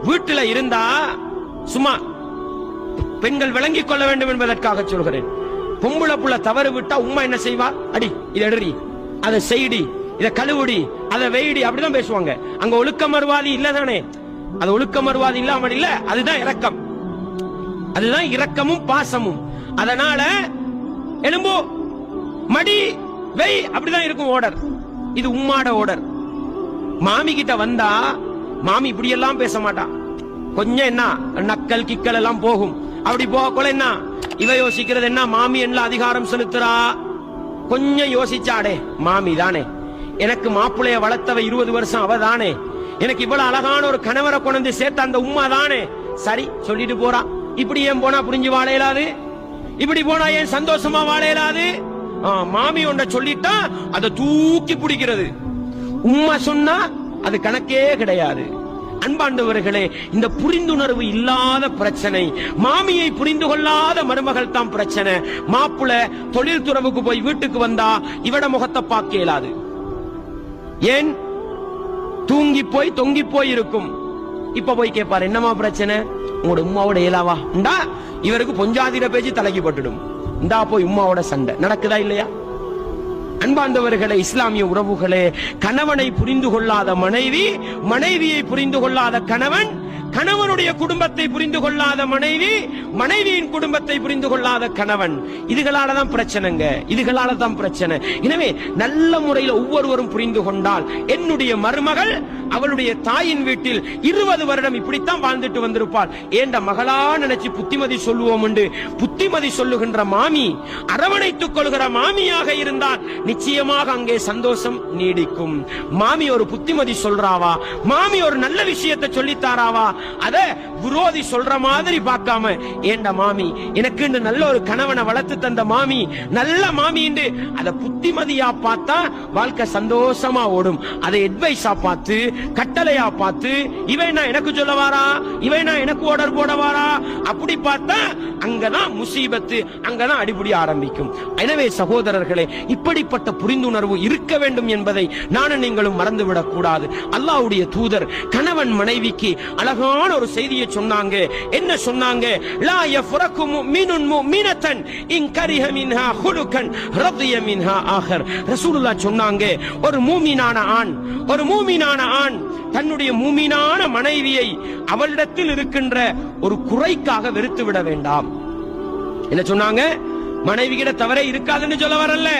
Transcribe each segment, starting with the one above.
வீட்டில இருந்தா சும்மா பெண்கள் விளங்கிக் கொள்ள வேண்டும் என்பதற்காக சொல்கிறேன். பொம்பளை புள்ள தவறு விட்டா உம்மா என்ன செய்வா? அடி, இதை எடுறி, அதை செய்டி, இதை கழுவுடி, அதை வெயிடி, அப்படிதான் பேசுவாங்க. அங்க ஒழுக்க மறுவாதி இல்லதானே? அது ஒழுக்க மறுவாதி இல்லாமல் இல்ல, அதுதான் இரக்கம், அதுதான் இரக்கமும் பாசமும். அதனால எலும்பு மடி வெய், அப்படிதான் இருக்கும் ஓடர். இது உம்மாட ஓடர். மாமி கிட்ட வந்தா மாமி இப்படி எல்லாம் பேச மாட்டான். கொஞ்சம் என்ன நக்கல் கிக்கல் எல்லாம் போகும். அப்படி போகக்குள்ள என்ன இவ யோசிக்கிறது என்ன, மாமி என்ன அதிகாரம் செலுத்துறா? கொஞ்சம் யோசிச்சாடே, மாமி தானே, எனக்கு மாப்பிள்ளைய வளர்த்தவ 20 வருஷம் அவ தானே, எனக்கு இவ்வளவு அழகான ஒரு கணவரை கொண்டு சேர்த்த அந்த உம்மா தானே, சரி சொல்லிட்டு போறா. இப்படி ஏன் போனா புரிஞ்சு வாழ இயலாது? இப்படி போனா ஏன் சந்தோஷமா வாழ இயலாது? மாமி ஒன்ற சொல்லிட்டா அதை தூக்கி பிடிக்கிறது. உம்மா சொன்னா அது கணக்கே கிடையாது. அன்பாண்டவர்களே, இந்த புரிந்துணர்வு இல்லாத பிரச்சனை, மாமியை புரிந்து கொள்ளாத மருமகள் தான் பிரச்சனை. மாப்பிள தொழில் துறவுக்கு போய் வீட்டுக்கு வந்தா இவட முகத்தை பார்க்க இயலாது. ஏன்? தூங்கி போய் தொங்கி போய் இருக்கும். இப்ப போய் கேட்பாரு, என்னமா பிரச்சனை? உங்களோட உம்மாவோட இயலாவா? இந்தா இவருக்கு பொஞ்சாதிர பேச்சு தலைக்கு பட்டுடும். இந்தா போய் உம்மாவோட சண்டை நடக்குதா இல்லையா? அன்பார்ந்தவர்களே, இஸ்லாமிய உறவுகளே, கணவனை புரிந்து கொள்ளாத மனைவி, மனைவியை புரிந்து கொள்ளாத கணவன், கணவனுடைய குடும்பத்தை புரிந்து கொள்ளாத மனைவி, மனைவியின் குடும்பத்தை புரிந்து கொள்ளாத கணவன், இதுகளாலதான் பிரச்சனைங்க, இதுகளாலதான் பிரச்சனை. எனவே நல்ல முறையில் ஒவ்வொருவரும் புரிந்து கொண்டால், என்னுடைய மருமகள் அவளுடைய தாயின் வீட்டில் 20 வருடம் இப்படித்தான் வாழ்ந்துட்டு வந்திருப்பாள். ஏண்ட மகளா நினைச்சு புத்திமதி சொல்லுவோம் என்று புத்திமதி சொல்லுகின்ற மாமி, அரவணைத்துக் கொள்கிற மாமியாக இருந்தால் நிச்சயமாக அங்கே சந்தோஷம் நீடிக்கும். மாமி ஒரு புத்திமதி சொல்றாவா, மாமி ஒரு நல்ல விஷயத்தை சொல்லித்தாராவா, அத விரோதி சொல்ற மாதிரி பார்க்காம, ஏண்ட மாமி எனக்கு நல்ல ஒரு கணவனை வளர்த்து தந்த மாமி, நல்ல மாமி என்று அத புத்திமதியா பார்த்தா வாழ்க்கை சந்தோஷமா ஓடும். அதை அட்வைஸா பார்த்து, கட்டளையா பார்த்து, இவன் எனக்கு சொல்ல வாரா, இவன் எனக்கு ஆர்டர் போட வாரா, அப்படி பார்த்தா அங்கதான் முசீபத்து, அங்கதான் அடிபடி ஆரம்பிக்கும். எனவே சகோதரர்களே, இப்படிப்பட்ட புரிந்துணர்வு இருக்க வேண்டும் என்பதை நானும் நீங்களும் மறந்துவிடக் கூடாது. அல்லாஹ்வுடைய தூதர் கணவன் மனைவிக்கு அழகான ஒரு செய்தியை சொன்னாங்க. என்ன சொன்னாங்க? லா யஃப்ரகு முஃமினுன் முஃமினத்தன் இன் கரிஹ மின்ஹா குலுகன் ரதிய மின்ஹா ஆகர். ரசூலுல்லாஹ் சொன்னாங்க, ஒரு மூமினான ஆண், ஒரு மூமினான ஆண் தன்னுடைய மூமினான மனைவியை அவளிடத்தில் இருக்கின்ற ஒரு குறைக்காக வெறுத்து விட வேண்டாம். என்ன சொன்னாங்க? மனைவியிட தவறே இருக்காதுன்னு சொல்ல வரல,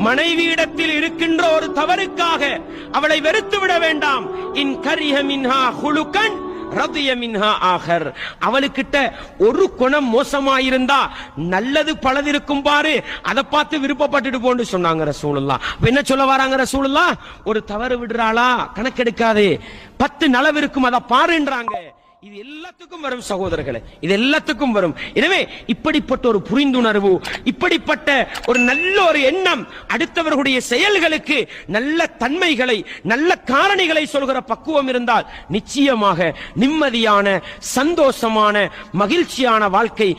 மனைவியிடத்தில் இருக்கின்ற ஒரு தவறுக்காக அவளை வெறுத்து விட வேண்டாம். இன் கரிஹ மின்ஹா குலுகன் ரதிய மின்ஹா ஆகர். அவளுக்கிட்ட ஒரு குணம் மோசமாயிருந்தா நல்லது பலது இருக்கும் பாரு, அதை பார்த்து விருப்பப்பட்டுட்டு போன்னு சொன்னாங்க ரசூலுல்லாஹ். என்ன சொல்ல வராங்க ரசூலுல்லாஹ்? ஒரு தவறு விடுறாளா கணக்கெடுக்காதே, 10 நலவு இருக்கும், அதை பாருன்றாங்க. இது எல்லாத்துக்கும் வரும் சகோதரர்களே, இது எல்லாத்துக்கும் வரும். எனவே இப்படிப்பட்ட ஒரு புரிந்துணர்வு, இப்படிப்பட்ட ஒரு நல்ல ஒரு எண்ணம், அடுத்தவர்களுடைய செயல்களுக்கு நல்ல தன்மைகளை, நல்ல காரணிகளை சொல்கிற பக்குவம் இருந்தால் நிச்சயமாக நிம்மதியான, சந்தோஷமான, மகிழ்ச்சியான வாழ்க்கை